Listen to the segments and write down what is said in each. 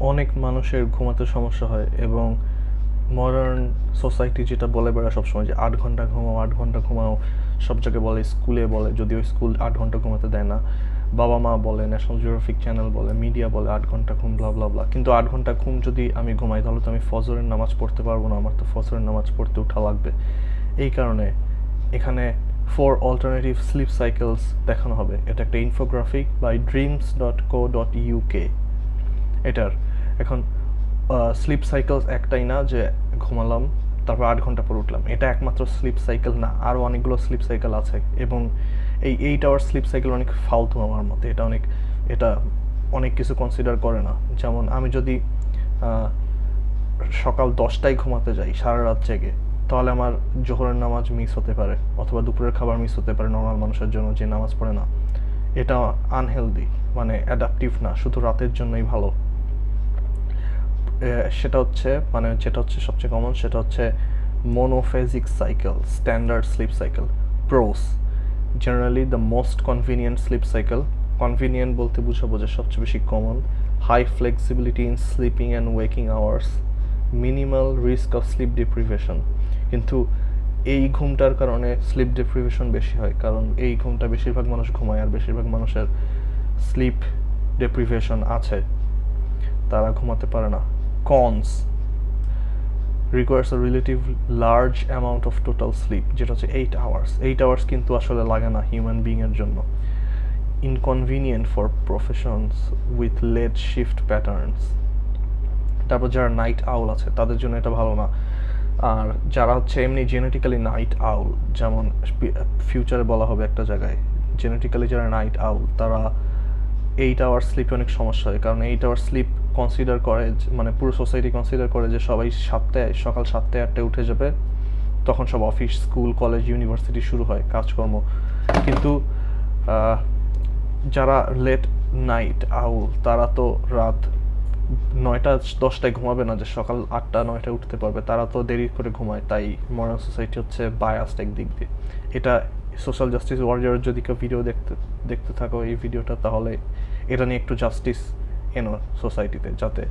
অনেক মানুষের ঘুমাতে সমস্যা হয় এবং মডার্ন সোসাইটি যেটা বলে বেড়ায় সবসময় যে 8 ঘন্টা ঘুমাও 8 ঘন্টা ঘুমাও, সব জায়গায় বলে, স্কুলে বলে, যদিও স্কুল 8 ঘন্টা ঘুমাতে দেয় না, বাবা মা বলে, ন্যাশনাল জিওগ্রাফিক চ্যানেল বলে, মিডিয়া বলে 8 ঘন্টা ঘুম, ব্লা ব্লা ব্লা। কিন্তু 8 ঘন্টা ঘুম যদি আমি ঘুমাই তাহলে তো আমি ফজরের নামাজ পড়তে পারবো না, আমার তো ফজরের নামাজ পড়তে উঠা লাগবে। এই কারণে এখানে 4 অল্টারনেটিভ স্লিপ সাইকেলস দেখানো হবে। এটা একটা ইনফোগ্রাফিক বাই dreams.co.uk এটার। এখন স্লিপ সাইকেলস একটাই না যে ঘুমালাম তারপর 8 ঘন্টা পর উঠলাম, এটা একমাত্র স্লিপ সাইকেল না, আরও অনেকগুলো স্লিপ সাইকেল আছে। এবং এই 8 আওয়ার স্লিপ সাইকেল অনেক ফালতু আমার মতে। এটা অনেক কিছু কনসিডার করে না। যেমন আমি যদি সকাল 10টায় ঘুমাতে যাই সারা রাত জেগে, তাহলে আমার জোহরের নামাজ মিস হতে পারে, অথবা দুপুরের খাবার মিস হতে পারে নর্মাল মানুষের জন্য যে নামাজ পড়ে না। এটা আনহেলদি, মানে অ্যাডাপটিভ না, শুধু রাতের জন্যই ভালো। সেটা হচ্ছে মানে যেটা হচ্ছে সবচেয়ে কমন, সেটা হচ্ছে monophasic cycle, standard sleep cycle. Pros: generally the most convenient sleep cycle. Convenient বলতে বুঝাবো যে সবচেয়ে বেশি common. High flexibility in sleeping and waking hours. Minimal risk of sleep deprivation. কিন্তু এই ঘুমটার কারণে স্লিপ ডিপ্রিভেশন বেশি হয়, কারণ এই ঘুমটা বেশিরভাগ মানুষ ঘুমায় আর বেশিরভাগ মানুষের স্লিপ ডিপ্রিভেশন আছে, তারা ঘুমাতে পারে না। Cons: requires a relative large amount of total sleep, যেটা হচ্ছে 8 hours। 8 hours কিন্তু আসলে লাগে না হিউম্যান বিং এর জন্য। Inconvenient for professions with late shift patterns। তারপর যারা নাইট আউল আছে তাদের জন্য এটা ভালো না। আর যারা হচ্ছে এমনি জেনেটিক্যালি নাইট আউল, যেমন ফিউচারে বলা হবে একটা জায়গায়, জেনেটিক্যালি যারা নাইট আউল তারা 8 আওয়ার স্লিপে অনেক সমস্যা হয়, কারণ 8 আওয়ার স্লিপ কনসিডার করে, মানে পুরো সোসাইটি কনসিডার করে যে সবাই সকাল 7টায় 8টায় উঠে যাবে, তখন সব অফিস, স্কুল, কলেজ, ইউনিভার্সিটি শুরু হয়, কাজকর্ম। কিন্তু যারা লেট নাইট আউল তারা তো রাত 9টা 10টায় ঘুমাবে না যে সকাল 8টা 9টায় উঠতে পারবে, তারা তো দেরি করে ঘুমায়। তাই মডার্ন সোসাইটি হচ্ছে বায়াসড একদিক দিয়ে। এটা সোশ্যাল জাস্টিস ওয়ারিয়র যদি কেউ ভিডিও দেখতে থাকো এই ভিডিওটা, তাহলে এটা নিয়ে একটু জাস্টিস এনো সোসাইটিতে, যাতে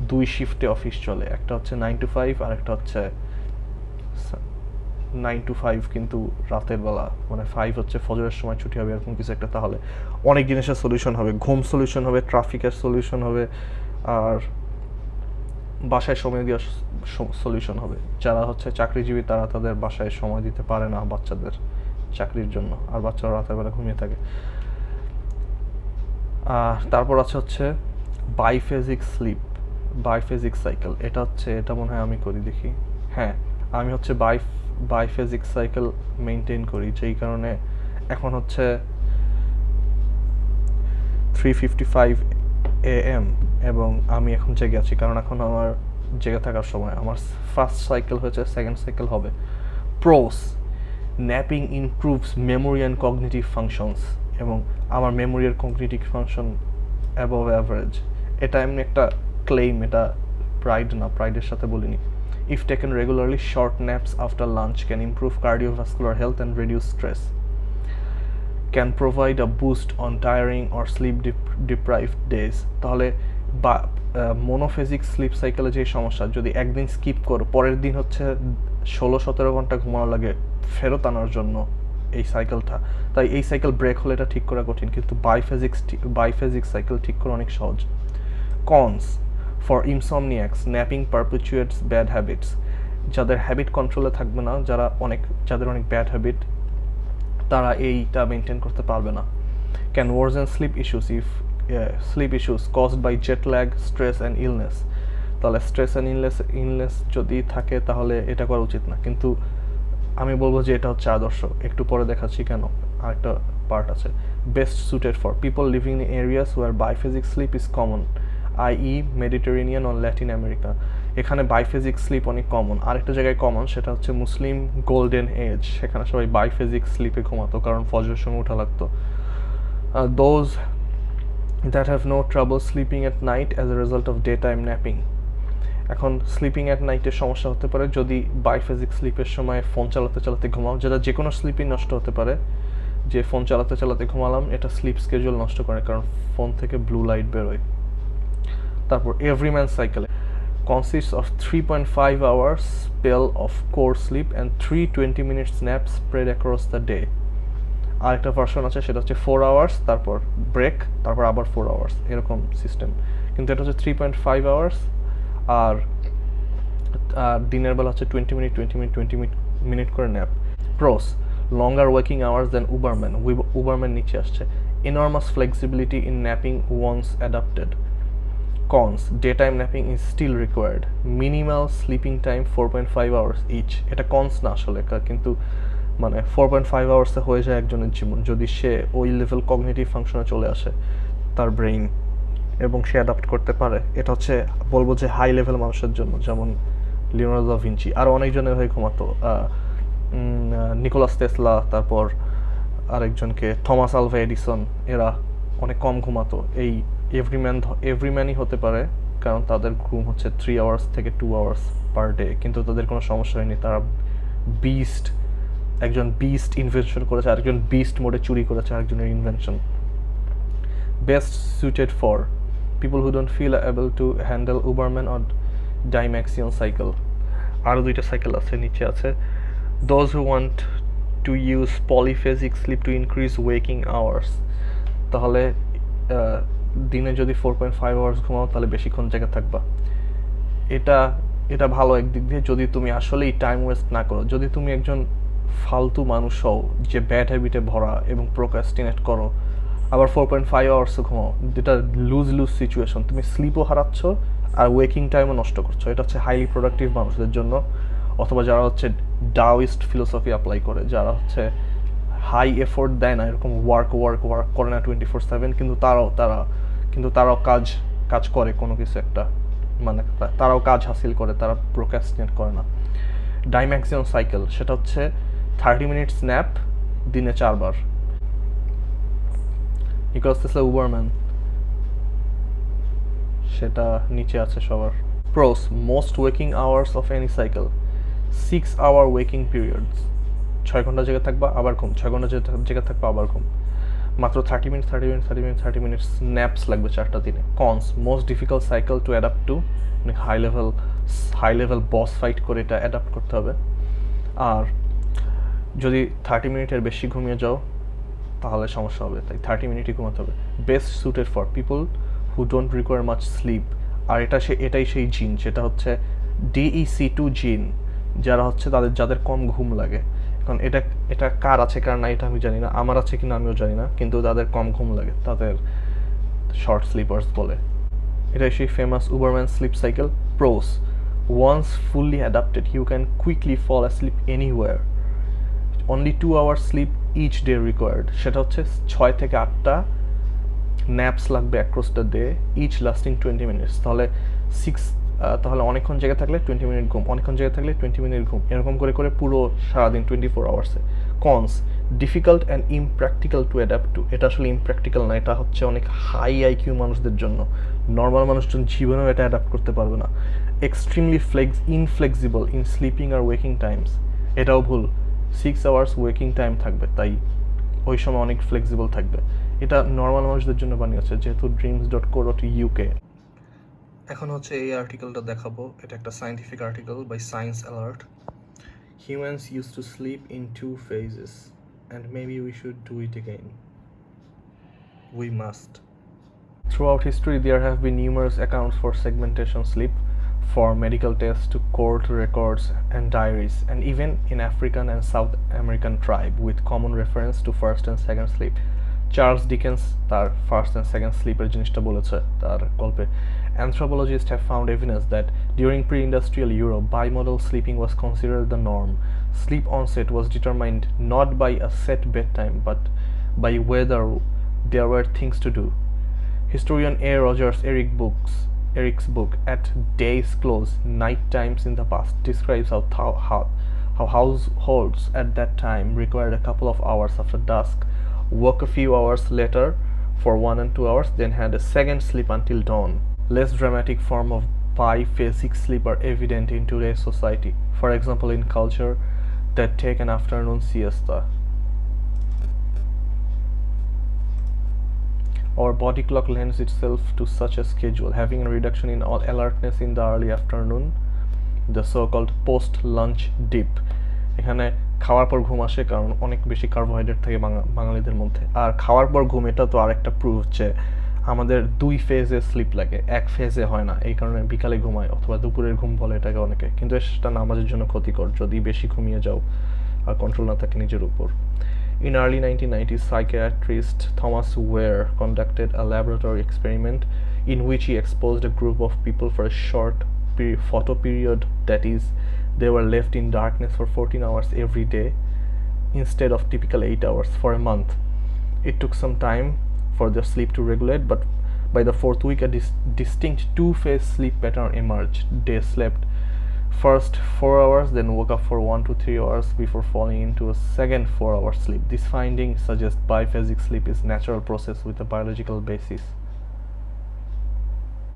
2 শিফটে অফিস চলে, একটা হচ্ছে 9 to 5 আর একটা হচ্ছে 9 to 5 কিন্তু রাতের বেলা, মানে 5 হচ্ছে ফজরের সময় ছুটি হবে, এরকম কিছু একটা। তাহলে অনেক জিনিসের সলিউশন হবে, ঘুম সলিউশন হবে, ট্রাফিকের সলিউশন হবে, আর বাসায় সময় দেওয়ার সলিউশন হবে। যারা হচ্ছে চাকরিজীবী তারা তাদের বাসায় সময় দিতে পারে না বাচ্চাদের চাকরির জন্য, আর বাচ্চারা রাতের বেলা ঘুমিয়ে থাকে। তারপর হচ্ছে বাইফেজিক স্লিপ, বাইফেজিক সাইকেল। এটা মনে হয় আমি করি, দেখি। হ্যাঁ, আমি হচ্ছে বাইফেজিক সাইকেল মেনটেন করি, যেই কারণে এখন হচ্ছে 3:55 AM এবং আমি এখন জেগে আছি, কারণ এখন আমার জেগে থাকার সময়। আমার ফার্স্ট সাইকেল হয়েছে, সেকেন্ড সাইকেল হবে। Pros: napping improves memory and cognitive functions, এবং আমার মেমোরি আর কগনিটিভ ফাংশন অ্যাবভ অ্যাভারেজ। এটা এমনি একটা ক্লেইম, এটা প্রাইড না, প্রাইডের সাথে বলিনি। If taken regularly, short naps after lunch can improve cardiovascular health and reduce stress, can provide a boost on tiring or sleep deprived days। তাহলে বা মোনোফেজিক স্লিপ সাইকেলে যে সমস্যা, যদি একদিন স্কিপ করো পরের দিন হচ্ছে 16-17 ঘন্টা ঘুমানো লাগে ফেরত আনার জন্য এই সাইকেলটা। তাই এই সাইকেল ব্রেক হলে এটা ঠিক করা কঠিন, কিন্তু বাইফেজিক সাইকেল ঠিক করা অনেক সহজ। Cons: for insomniacs, napping perpetuates bad habits. যাদের হ্যাবিট কন্ট্রোলে থাকবে না, যাদের অনেক ব্যাড হ্যাবিট, তারা এইটা মেনটেন করতে পারবে না। Can worsen sleep issues caused by jet lag, stress and illness. তাহলে স্ট্রেস অ্যান্ড ইলনেস যদি থাকে তাহলে এটা করা উচিত না, কিন্তু আমি বলবো যে এটা হচ্ছে আদর্শ। একটু পরে দেখাচ্ছি কেন, আরেকটা পার্ট আছে। Best suited for people living in areas where biphasic sleep is common, i.e. Mediterranean ও ল্যাটিন আমেরিকা। এখানে বাইফেজিক স্লিপ অনেক কমন। আরেকটা জায়গায় কমন, সেটা হচ্ছে মুসলিম গোল্ডেন এজ, সেখানে সবাই বাইফেজিক স্লিপে ঘুমাতো, কারণ ফজরের সময় ওঠা লাগতো। Those that have no trouble sleeping at night as a result of day time napping. এখন স্লিপিং অ্যাট নাইটের সমস্যা হতে পারে যদি বাইফেজিক স্লিপের সময় ফোন চালাতে চালাতে ঘুমাও, যেটা যে কোনো স্লিপই নষ্ট হতে পারে। যে ফোন চালাতে চালাতে ঘুমালাম, এটা স্লিপ স্কেজুয়াল নষ্ট করে, কারণ ফোন থেকে ব্লু লাইট বেরোয়। তারপর এভরিম্যান cycle consists of 3.5 hours spell of core sleep and 3 20-minute naps spread across the day. আরেকটা ভার্সন আছে, সেটা হচ্ছে 4 আওয়ার্স, তারপর ব্রেক, তারপর আবার 4 আওয়ার্স, এরকম সিস্টেম। কিন্তু এটা হচ্ছে 3.5 আওয়ার্স, আর দিনের বেলা হচ্ছে 20 মিনিট করে ন্যাপ। প্রোস: লঙ্গার ওয়ার্কিং আওয়ার্স দেন উবারম্যান। উবারম্যান নিচে আসছে। enormous flexibility in napping once adapted. Cons: daytime napping is still required. Minimal sleeping time 4.5 hours each. এটা cons না আসলে, কিন্তু মানে 4.5 আওয়ার্সে হয়ে যায় একজনের জীবন যদি সে ওই লেভেল কগনিটিভ ফাংশনে চলে আসে তার ব্রেইন, এবং সে অ্যাডাপ্ট করতে পারে। এটা হচ্ছে বলবো যে হাই লেভেল মানুষের জন্য, যেমন লিওনার্দো দা ভিঞ্চি, আরও অনেকজনের হয়ে ঘুমাতো, নিকোলাস টেসলা, তারপর আরেকজনকে থমাস আলভা এডিসন, এরা অনেক কম ঘুমাতো। এই এভরিম্যানই হতে পারে, কারণ তাদের ঘুম হচ্ছে 3 আওয়ার্স থেকে 2 আওয়ার্স পার ডে, কিন্তু তাদের কোনো সমস্যা হয়নি। তারা একজন বিস্ট ইনভেনশন করেছে, আরেকজন বিস্ট মোডে চুরি করেছে আরেকজনের invention. Best suited for people who don't feel able to handle Uberman or Dymaxion cycle. আরও দুইটা সাইকেল আছে, নিচে আছে। Those who want to use polyphasic sleep to increase waking hours. তাহলে দিনে যদি 4.5 আওয়ার্স ঘুমাও তাহলে বেশিক্ষণ জেগে থাকবা। এটা ভালো একদিক দিয়ে, যদি তুমি আসলেই টাইম ওয়েস্ট না করো। যদি তুমি একজন ফালতু মানুষ হও যে ব্যাড হ্যাবিটে ভরা এবং প্রোক্রাস্টিনেট করো, আবার 4.5 আওয়ার্সও ঘুমাও, যেটা লুজ সিচুয়েশন। তুমি স্লিপও হারাচ্ছ আর ওয়েকিং টাইমও নষ্ট করছো। এটা হচ্ছে হাইলি প্রোডাক্টিভ মানুষদের জন্য, অথবা যারা হচ্ছে ডাওইস্ট ফিলোসফি অ্যাপ্লাই করে, যারা হচ্ছে হাই এফোর্ট দেয় না, এরকম ওয়ার্ক করে না 24/7, কিন্তু তারাও কাজ করে কোনো কিছু একটা, মানে তারাও কাজ হাসিল করে, তারা প্রোক্রাস্টিনেট করে না। ডাইম্যাক্সিয়ন সাইকেল, সেটা হচ্ছে 30 মিনিট স্ন্যাপ দিনে 4 বার। নিকোলাস টেসলা উবারম্যান, সেটা নিচে আছে সবার। Pros: most waking hours of any cycle 6 hour waking periods. 6 ঘন্টা জেগে থাকবা আবার ঘুম, 6 ঘন্টা জেগে থাকবা আবার ঘুম। মাত্র 30 মিনিট স্ন্যাপস লাগবে 4টা দিনে। Cons: most difficult cycle two adapt two, মানে হাই লেভেল বস ফাইট করে এটা অ্যাডাপ্ট করতে হবে। আর যদি 30 মিনিটের বেশি ঘুমিয়ে যাও তাহলে সমস্যা হবে, তাই 30 মিনিটই ঘুমাতে হবে। Best suited for people who don't require much sleep. আর এটাই সেই জিন, যেটা হচ্ছে DEC2 জিন, যারা হচ্ছে যাদের কম ঘুম লাগে। এখন এটা কার আছে কার না এটা আমি জানি না, আমার আছে কিনা আমিও জানি না, কিন্তু তাদের কম ঘুম লাগে তাদের শর্ট স্লিপার্স বলে। এটাই সেই famous Uberman sleep cycle. Pros: once fully adapted you can quickly fall asleep anywhere. Only 2 hours sleep each day required. সেটা হচ্ছে 6 থেকে 8টা ন্যাপস লাগবে across the day, each lasting 20 minutes. তাহলে অনেকক্ষণ জেগে থাকলে 20 মিনিট ঘুম, অনেকক্ষণ জেগে থাকলে 20 মিনিট ঘুম, এরকম করে পুরো সারাদিন 24 আওয়ার্সে। Cons: difficult and impractical to adapt to. এটা আসলে ইমপ্র্যাকটিক্যাল না, এটা হচ্ছে অনেক হাই আইকিউ মানুষদের জন্য। নর্মাল মানুষজন জীবনেও এটা অ্যাডাপ্ট করতে পারবে না। এক্সট্রিমলি ইনফ্লেক্সিবল ইন স্লিপিং আর ওয়েকিং টাইমস। এটাও ভুল। 6 আওয়ার্স ওয়েকিং টাইম থাকবে, তাই ওই সময় অনেক ফ্লেক্সিবল থাকবে। এটা নর্মাল মানুষদের জন্য বানিয়েছে, যেহেতু dreams.co.uk। এখন হচ্ছে এই আর্টিকেলটা দেখাবো, এটা একটা scientific article by Science Alert. Humans used to sleep in 2 phases and maybe we should do it again. We must. Throughout history there have been numerous accounts for segmentation sleep, for medical tests to court records and diaries, and even in African and South American tribe with common reference to first and second sleep. Charles Dickens তার first and second স্লিপের জিনিসটা বলেছে তার গল্পে। Anthropologists have found evidence that during pre-industrial Europe, bimodal sleeping was considered the norm. Sleep onset was determined not by a set bedtime, but by whether there were things to do. Historian A. Rogers Eric's book At Day's Close, Night Times in the Past describes how households at that time required a couple of hours after dusk, woke a few hours later for 1 and 2 hours, then had a second sleep until dawn. Less dramatic form of biphasic sleep are evident in today's society, for example in culture that take an afternoon siesta. Our body clock lends itself to such a schedule, having a reduction in all alertness in the early afternoon, the so-called post-lunch dip. এখানে খাওয়ার পর ঘুম আসে কারণ অনেক বেশি carbohydrate থাকে বাঙালিদের মধ্যে। আর খাওয়ার পর ঘুম, এটা তো আরেকটা প্রুফ যে আমাদের দুই ফেজে স্লিপ লাগে, এক ফেজে হয় না, এই কারণে বিকালে ঘুমায় অথবা দুপুরের ঘুম বলে এটাকে অনেকে, কিন্তু সেটা নামাজের জন্য ক্ষতিকর যদি বেশি ঘুমিয়ে যাও আর কন্ট্রোল না থাকে নিজের উপর। In early 1990s, psychiatrist Thomas Ware conducted a laboratory experiment in which he exposed a group of people for a short photo period, that is, they were left in darkness for 14 hours every day instead of typical 8 hours for a month. It took some time for their sleep to regulate, but by the fourth week, a distinct two-phase sleep pattern emerged. They slept first 4 hours, then woke up for 1 to 3 hours before falling into a second 4-hour sleep. This finding suggests biphasic sleep is a natural process with a biological basis.